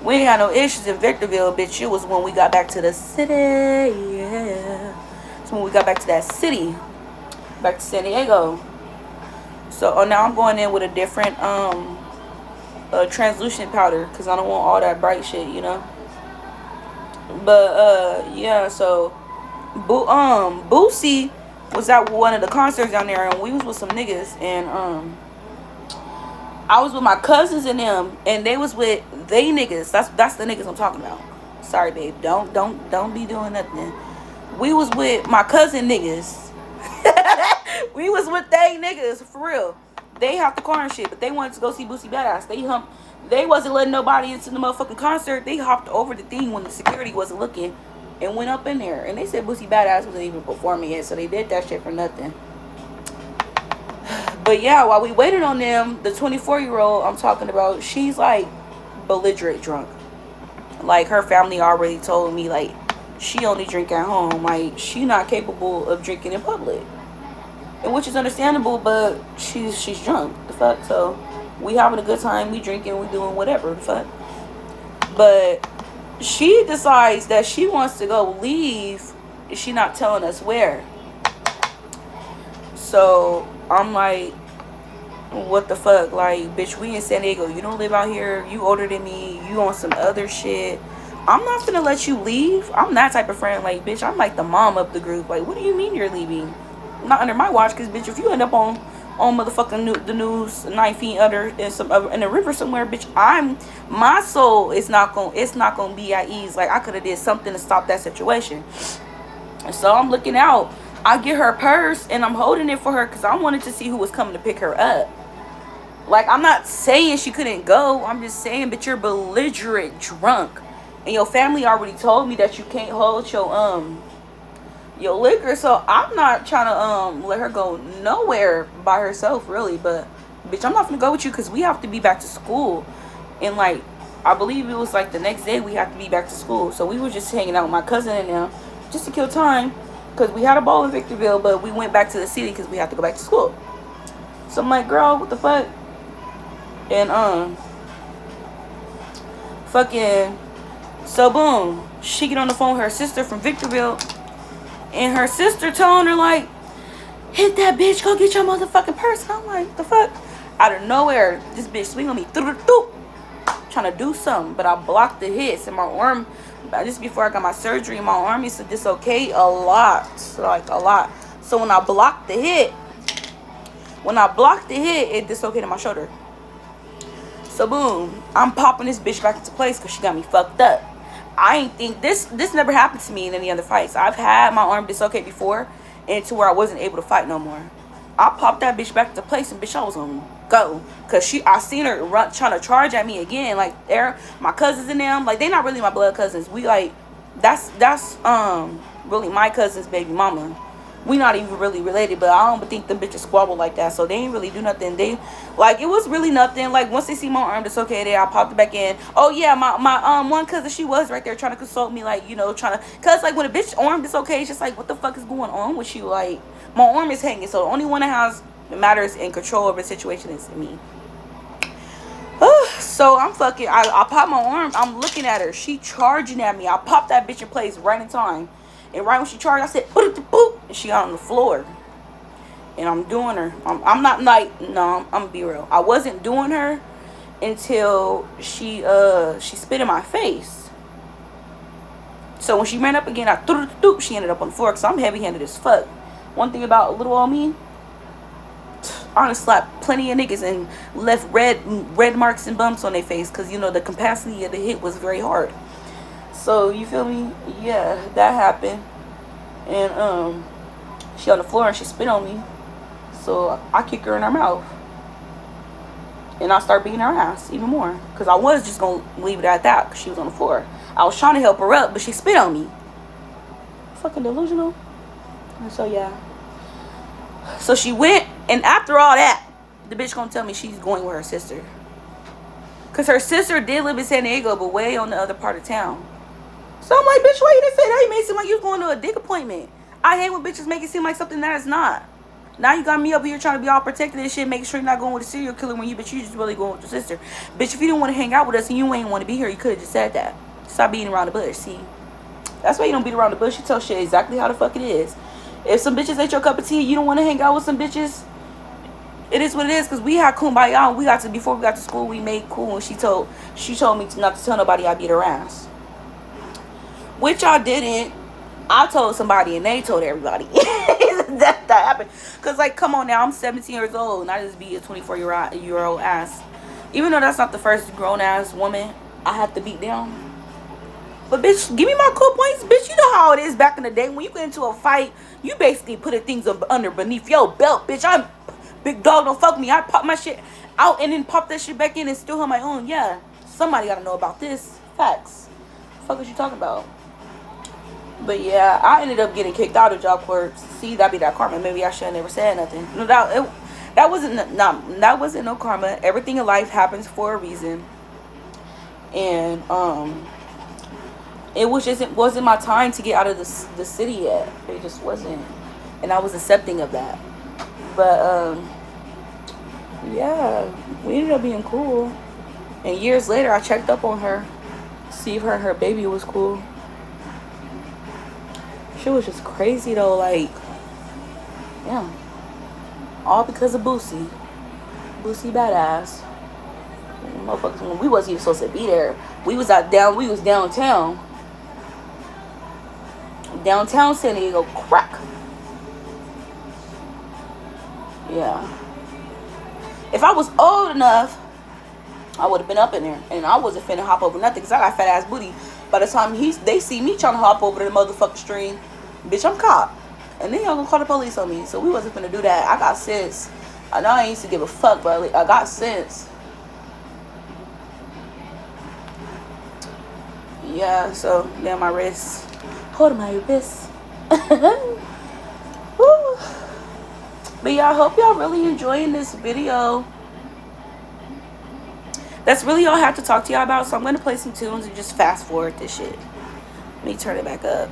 We ain't had no issues in Victorville, bitch. It was when we got back to the city. Yeah. It's when we got back to that city. Back to San Diego. So now I'm going in with a different translucent powder, because I don't want all that bright shit, you know. But yeah, so Boosie was at one of the concerts down there, and we was with some niggas, and I was with my cousins and them, and they was with they niggas. That's the niggas I'm talking about. Sorry, babe. Don't be doing nothing. We was with my cousin niggas. We was with they niggas, for real. They hopped the car and shit, but they wanted to go see Boosie Badass. They wasn't letting nobody into the motherfucking concert. They hopped over the thing when the security wasn't looking and went up in there. And they said Boosie Badass wasn't even performing yet, so they did that shit for nothing. But yeah, while we waited on them, the 24-year-old I'm talking about, she's like belligerent drunk. Like, her family already told me, like, she only drink at home. Like, she not capable of drinking in public. And which is understandable, but she's drunk. The fuck? So we having a good time, we drinking, we doing whatever. The fuck? But she decides that she wants to go leave. She not telling us where. So I'm like, what the fuck? Like, bitch, we in San Diego. You don't live out here. You older than me. You on some other shit. I'm not gonna let you leave. I'm that type of friend. Like, bitch, I'm like the mom of the group. Like, what do you mean you're leaving? Not under my watch, because, bitch, if you end up on motherfucking the news 9 feet under in a river somewhere, bitch, my soul is not gonna be at ease. Like, I could have did something to stop that situation. And so I'm looking out. I get her purse and I'm holding it for her, because I wanted to see who was coming to pick her up. Like, I'm not saying she couldn't go. I'm just saying, but you're belligerent drunk, and your family already told me that you can't hold your liquor. So I'm not trying to let her go nowhere by herself, really. But bitch, I'm not gonna go with you, because we have to be back to school. And like, I believe it was like the next day we have to be back to school. So we were just hanging out with my cousin and them just to kill time, because we had a ball in Victorville, but we went back to the city because we had to go back to school. So I'm like, girl, what the fuck? And fucking, so boom, she get on the phone with her sister from Victorville, and her sister telling her, like, hit that bitch, go get your motherfucking purse. And I'm like, the fuck? Out of nowhere, this bitch swing on me, trying to do something, but I blocked the hits, and my arm, just before I got my surgery, my arm used to dislocate a lot, like a lot. So when I blocked the hit, it dislocated my shoulder. So boom, I'm popping this bitch back into place, because she got me fucked up. I ain't think this never happened to me in any other fights. I've had my arm dislocate before, and to where I wasn't able to fight no more. I popped that bitch back to place, and bitch, I was on go. Cause I seen her run, trying to charge at me again. Like they're my cousins and them. Like they not really my blood cousins. We like that's really my cousin's baby mama. We not even really related, but I don't think them bitches squabble like that. So they ain't really do nothing. They like it was really nothing. Like once they see my arm, it's okay. There, I popped it back in. Oh yeah, my one cousin, she was right there trying to consult me, like trying to, cause like when a bitch arm is okay, it's just like what the fuck is going on with you? Like my arm is hanging, so the only one that has matters in control of the situation is me. So I'm fucking. I pop my arm. I'm looking at her. She charging at me. I popped that bitch in place right in time. And right when she charged, I said, boop, boop, and she got on the floor. And I'm doing her. I'm not like, no, I'm gonna be real. I wasn't doing her until she spit in my face. So when she ran up again, she ended up on the floor because I'm heavy-handed as fuck. One thing about little old me, I done slapped plenty of niggas and left red marks and bumps on their face because the capacity of the hit was very hard. So you feel me? Yeah, that happened. And she on the floor and she spit on me. So I kick her in her mouth. And I start beating her ass even more. Because I was just going to leave it at that because she was on the floor. I was trying to help her up, but she spit on me. Fucking delusional. And so yeah. So she went, and after all that, the bitch gonna tell me she's going with her sister. Because her sister did live in San Diego, but way on the other part of town. So I'm like, bitch, why you didn't say that? You made it seem like you was going to a dick appointment. I hate when bitches make it seem like something that is not. Now you got me up here trying to be all protected and shit, making sure you're not going with a serial killer when you just really going with your sister. Bitch, if you didn't want to hang out with us and you ain't want to be here, you could have just said that. Stop beating around the bush, see? That's why you don't beat around the bush. You tell shit exactly how the fuck it is. If some bitches ain't your cup of tea, you don't want to hang out with some bitches, it is what it is. Because we had kumbaya. Before we got to school, we made cool. And she told me not to tell nobody I beat her ass. Which I didn't. I told somebody and they told everybody. that happened. Because, like, come on now. I'm 17 years old and I just beat a 24-year-old ass. Even though that's not the first grown-ass woman I have to beat down. But, bitch, give me my cool points. Bitch, you know how it is back in the day. When you get into a fight, you basically put things beneath your belt. Bitch, I'm big dog. Don't fuck me. I pop my shit out and then pop that shit back in and still have my own. Yeah, somebody got to know about this. Facts. The fuck is you talking about? But, yeah, I ended up getting kicked out of job corps. See, that be that karma. Maybe I should have never said nothing. No doubt. That wasn't no karma. Everything in life happens for a reason. And, it wasn't my time to get out of the city yet. It just wasn't, and I was accepting of that. But yeah, we ended up being cool. And years later, I checked up on her, see if her and her baby was cool. She was just crazy though, like, yeah, all because of Boosie badass. Motherfuckers, when we wasn't even supposed to be there, we was downtown. Downtown San Diego, crack. Yeah. If I was old enough, I would have been up in there. And I wasn't finna hop over nothing because I got fat ass booty. By the time they see me trying to hop over the motherfucking stream, bitch, I'm caught. And then y'all gonna call the police on me. So we wasn't finna do that. I got sense. I know I ain't used to give a fuck, but I got sense. Yeah, so, yeah, my wrist. Hold my wrist. But yeah, I hope y'all really enjoying this video. That's really all I have to talk to y'all about. So I'm going to play some tunes and just fast forward this shit. Let me turn it back up.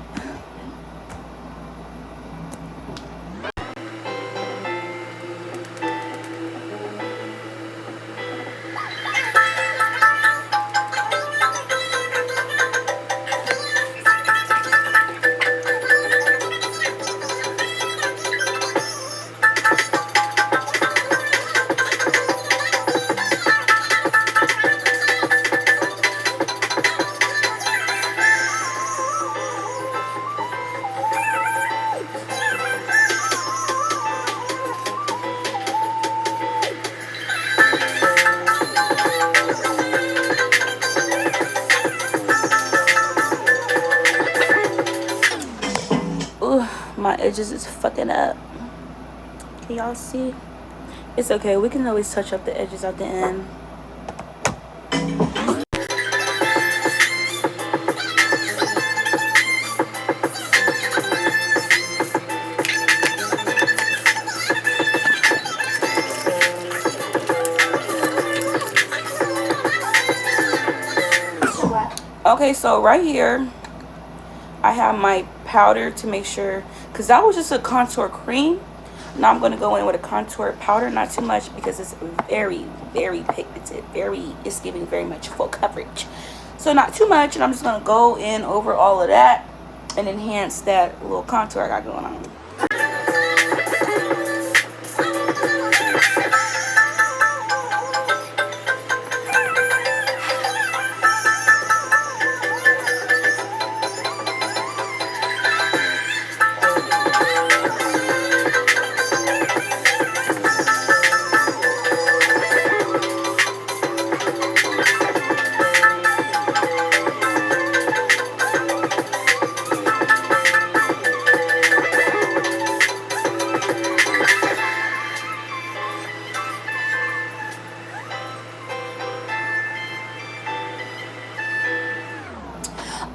Ooh, my edges is fucking up. Can y'all see? It's okay. We can always touch up the edges at the end. Okay, so right here I have my powder to make sure, because that was just a contour cream. Now I'm going to go in with a contour powder, not too much because it's very, very pigmented. It's giving very much full coverage. So not too much, and I'm just going to go in over all of that and enhance that little contour I got going on.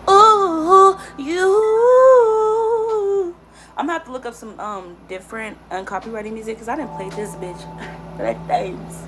Ooh, you. I'm gonna have to look up some different uncopyrighted music because I didn't play this bitch that times.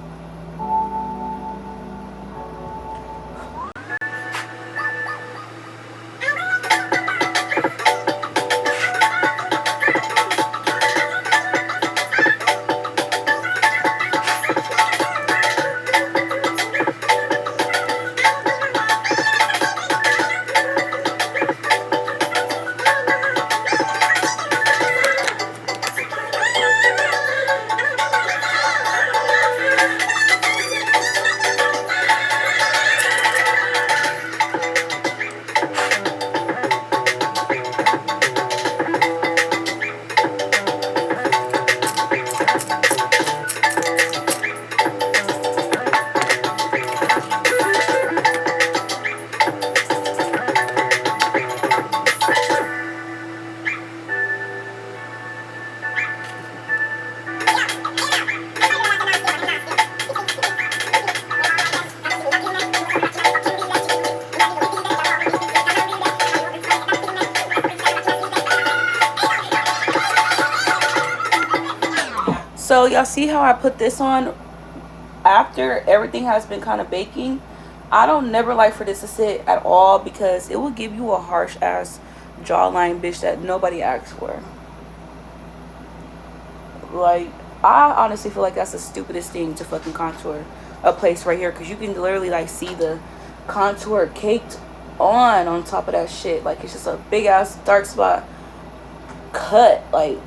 So y'all see how I put this on after everything has been kind of baking? I don't never like for this to sit at all because it will give you a harsh ass jawline, bitch, that nobody asks for. Like, I honestly feel like that's the stupidest thing to fucking contour a place right here, because you can literally like see the contour caked on top of that shit. Like, it's just a big ass dark spot cut, like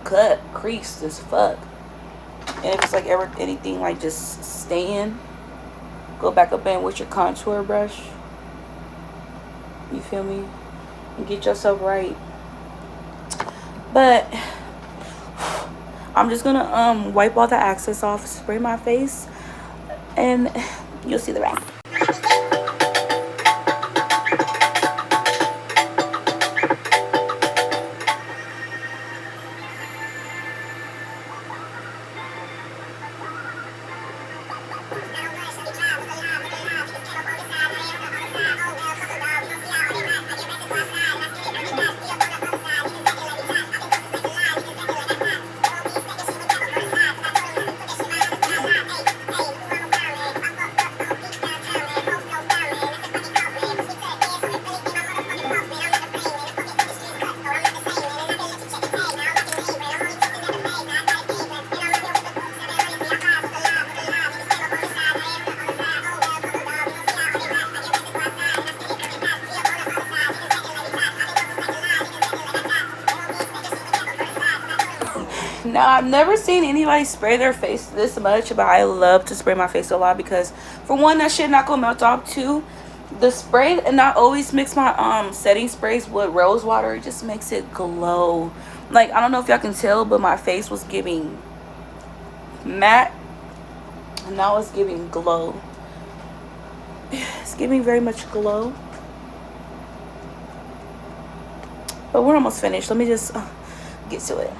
cut creased as fuck. And if it's like ever anything like just staying, go back up in with your contour brush, you feel me, and get yourself right. But I'm just gonna wipe all the excess off, spray my face, and you'll see the rest. Now, I've never seen anybody spray their face this much, but I love to spray my face a lot because, for one, that shit not gonna melt off. Two, the spray, and I always mix my setting sprays with rose water. It just makes it glow. Like, I don't know if y'all can tell, but my face was giving matte, and now it's giving glow. It's giving very much glow. But we're almost finished. Let me just get to it.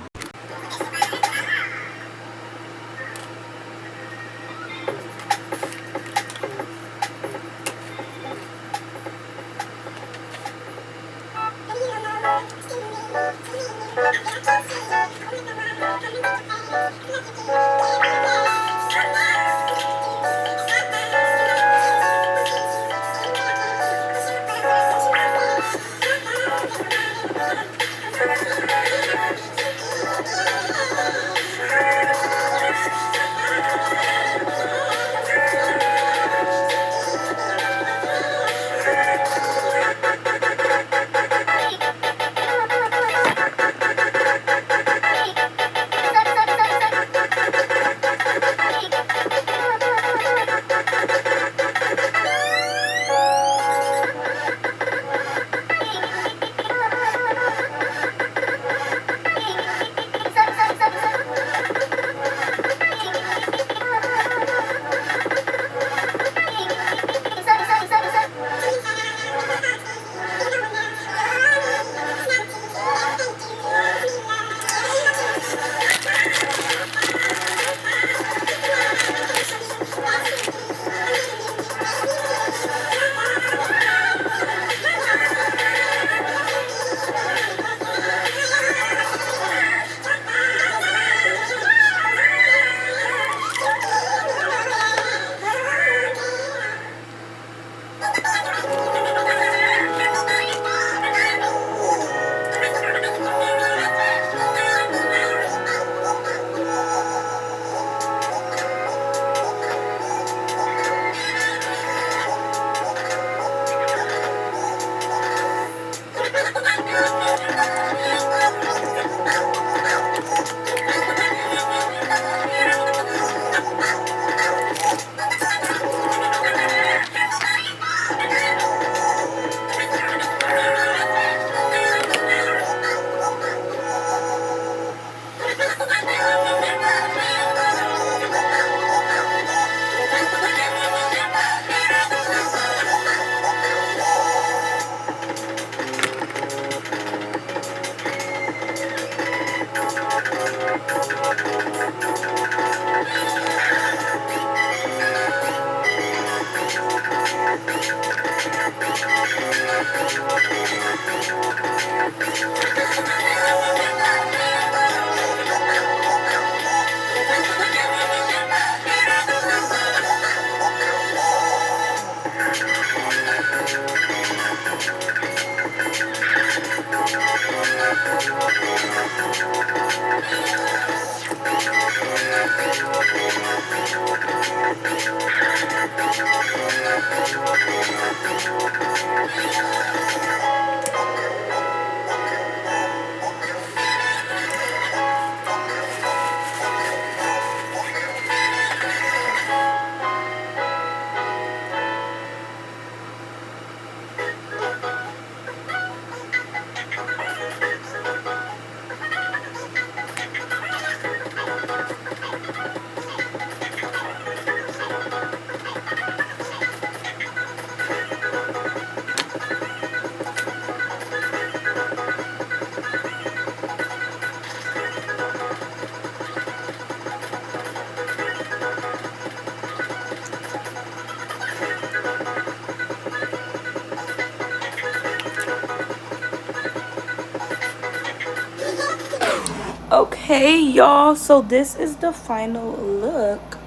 Okay, y'all, so this is the final look.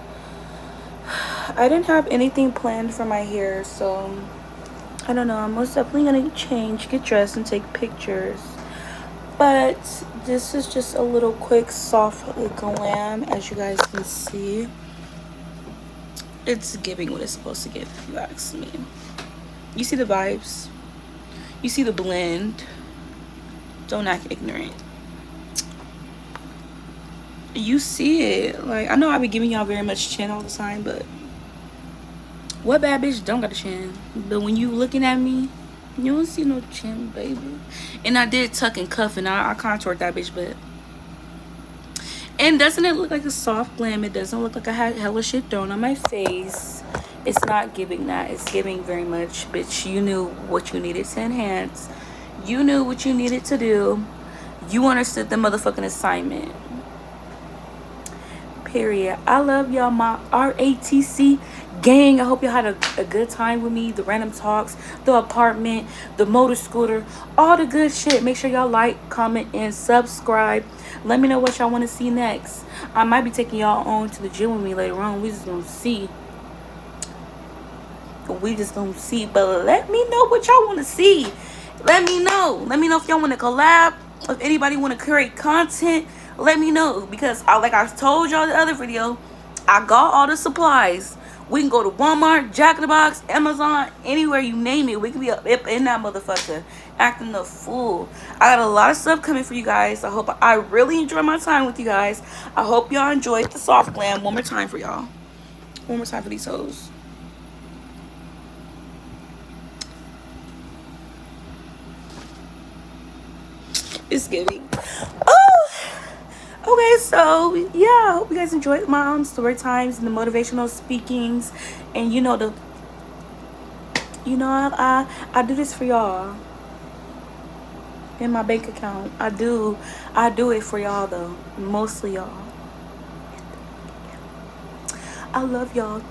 I didn't have anything planned for my hair, so I don't know. I'm most definitely gonna change, get dressed, and take pictures. But this is just a little quick soft glam. As you guys can see, it's giving what it's supposed to give, if you ask me. You see the vibes, you see the blend. Don't act ignorant. You see it. Like, I know I be giving y'all very much chin all the time, but what bad bitch don't got a chin? But when you looking at me, you don't see no chin, baby. And I did tuck and cuff, and I contoured that bitch, but... And doesn't it look like a soft glam? It doesn't look like I had hella shit thrown on my face. It's not giving that. It's giving very much, bitch, you knew what you needed to enhance. You knew what you needed to do. You understood the motherfucking assignment. Period. I love y'all, my RATC gang. I hope y'all had a good time with me. The random talks, the apartment, the motor scooter, all the good shit. Make sure y'all like, comment, and subscribe. Let me know what y'all want to see next. I might be taking y'all on to the gym with me later on. We just gonna see. But let me know what y'all want to see. Let me know if y'all want to collab, if anybody want to create content. Let me know, because like I told y'all the other video, I got all the supplies. We can go to Walmart, Jack in the Box, Amazon, anywhere you name it. We can be up in that motherfucker acting the fool. I got a lot of stuff coming for you guys. I really enjoy my time with you guys. I hope y'all enjoyed the soft glam. One more time for y'all. One more time for these hoes. It's giving. Oh, okay. So yeah, I hope you guys enjoyed my story times and the motivational speakings, and I do this for y'all in my bank account. I do it for y'all though, mostly y'all. I love y'all.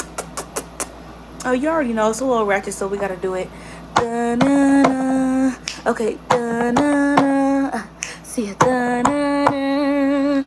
Oh, you already know it's a little ratchet, so we gotta do it. Da-na-na. Okay. Da-na-na. See ya. Da-na.